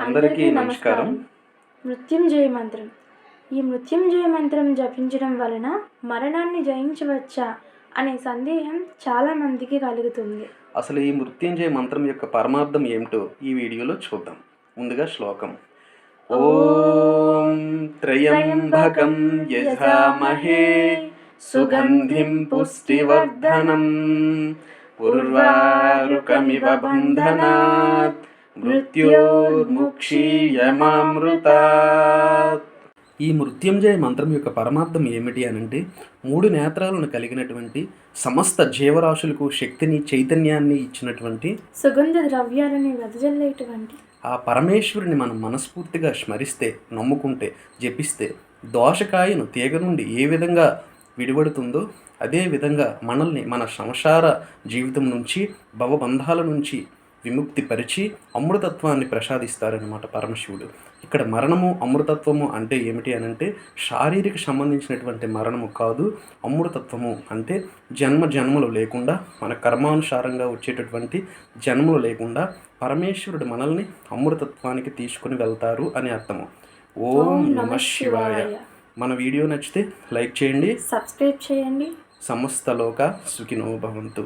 అందరికీ నమస్కారం. మృత్యుంజయ మంత్రం. ఈ మృత్యుంజయ మంత్రం జపించడం వలన మరణాన్ని జయించవచ్చా అనే సందేహం చాలామందికి కలుగుతుంది. అసలు ఈ మృత్యుంజయ మంత్రం యొక్క పరమార్థం ఏమిటో ఈ వీడియోలో చూద్దాం. ముందుగా శ్లోకం. ఓం త్రయంబకం యజామహే సుగంధిం పుష్టివర్ధనం ఉర్వారుకమివ బంధనాత్ మృత్యోర్ముక్షీయమామృతాత్. ఈ మృత్యుంజయ మంత్రం యొక్క పరమార్థం ఏమిటి అనంటే, 3 నేత్రాలను కలిగినటువంటి సమస్త జీవరాశులకు శక్తిని చైతన్యాన్ని ఇచ్చినటువంటి సుగంధ ద్రవ్యాలని వెదజల్లేటువంటి ఆ పరమేశ్వరుని మనం మనస్ఫూర్తిగా స్మరిస్తే, నమ్ముకుంటే, జపిస్తే దోషకాయను తీగ నుండి ఏ విధంగా విడిపడుతుందో అదే విధంగా మనల్ని మన సంసార జీవితం నుంచి భవబంధాల నుంచి విముక్తి పరిచి అమృతత్వాన్ని ప్రసాదిస్తారనమాట పరమశివుడు. ఇక్కడ మరణము అమృతత్వము అంటే ఏమిటి అనంటే, శారీరక సంబంధించినటువంటి మరణము కాదు. అమృతత్వము అంటే జన్మలు లేకుండా, మన కర్మానుసారంగా వచ్చేటటువంటి జన్మలు లేకుండా పరమేశ్వరుడు మనల్ని అమృతత్వానికి తీసుకుని వెళ్తారు అని అర్థము. ఓం నమః శివాయ. మన వీడియో నచ్చితే లైక్ చేయండి, సబ్స్క్రైబ్ చేయండి. సమస్త లోక సుఖినో భవంతు.